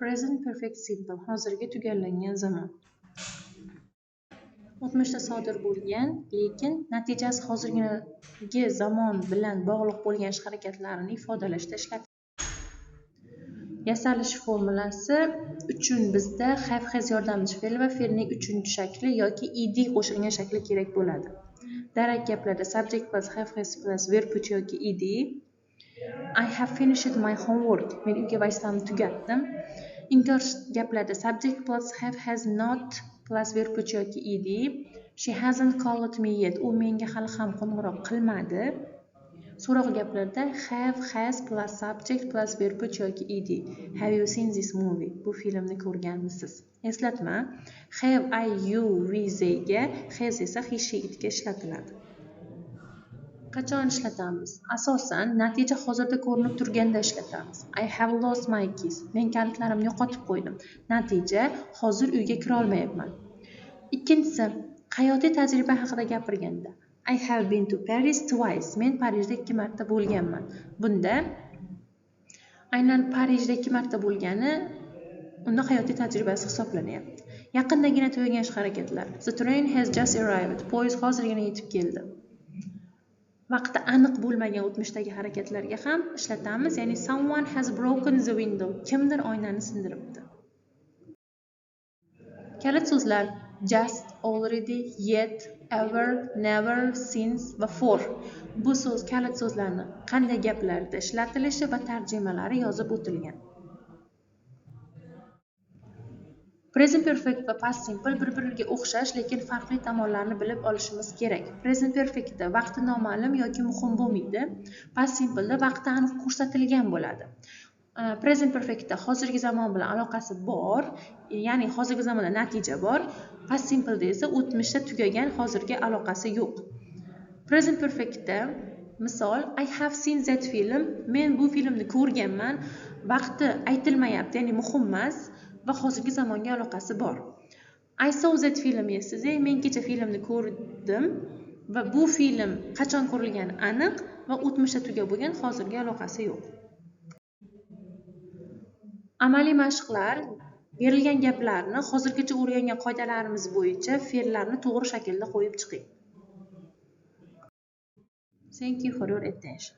Present perfect simple hozirgi tugallangan zamon. O'tmishda sodir bo'lgan, lekin natijasi hozirgi zamon bilan bog'liq bo'lgan ish harakatlarini ifodalashda ishlatiladi. Yasalish formulasi uchun bizda have has yordamchi fe'l va fe'lning uchinchi shakli yoki ed qo'shilgan shakli kerak bo'ladi. Darak gaplarda subject plus have has plus verb yoki ed. I have finished my homework. Men uyga vazifamni tugatdim. Inkor gaplarda subject plus have has not plus verb yoki ed. She hasn't called me yet. U menga hali ham qo'ng'iroq qilmadi. So'roq gaplarda have has plus subject plus verb yoki ed. Have you seen this movie? Bu filmni ko'rganmisiz? Eslatma. Have I you we they ga has esa he she it ga ishlatiladi. Qachon ishlatamiz? Asosan natija hozirda ko'rinib turganda ishlatamiz. I have lost my keys. Men kalitlarimni yo'qotib qo'ydim. Natija hozir uyga kira olmayapman. Ikkinchisi, hayotiy tajriba haqida gapirganda I have been to Paris twice. Men Parijda 2 marta bo'lganman. Bunda aynan Parijda 2 marta bo'lgani unda hayotiy tajribasi hisoblanyapti. Yaqindagina tugagan ish harakatlar. The train has just arrived. Poyezd hozirgina yetib keldi. Vaqti aniq bo'lmagan o'tmishdagi harakatlarga ham ishlatamiz, ya'ni someone has broken the window. Kimdir oynani sindiribdi. Kalit so'zlar just, already, yet, ever, never, since va for. Bu so'z kalit so'zlarni qanday gaplarda ishlatilishi va tarjimalari yozib o'tilgan. Present perfect va past simple bir-biriga o'xshash, lekin farqli tomonlarini bilib olishimiz kerak. Present perfectda vaqti noma'lum yoki muhim bo'lmaydi. Past simpleda vaqti aniq ko'rsatilgan bo'ladi. Present perfectda hozirgi zamon bilan aloqasi bor, ya'ni hozirgi zamonda natija bor. Past simpleda esa o'tmishda tugagan hozirgi aloqasi yo'q. Present perfectda misol I have seen that film. Men bu filmni ko'rganman. Vaqti aytilmayapti, ya'ni muhim emas va hozirgi zamonga aloqasi bor. I saw that film yesterday. Men kecha filmni ko'rdim va bu film qachon ko'rilgani aniq va o'tmishda tugab bo'lgan hozirgi aloqasi yo'q. Amaliy mashqlar berilgan gaplarni hozirgacha o'rgangan qoidalarimiz bo'yicha fe'llarni to'g'ri shaklda qo'yib chiqing. Thank you for your attention.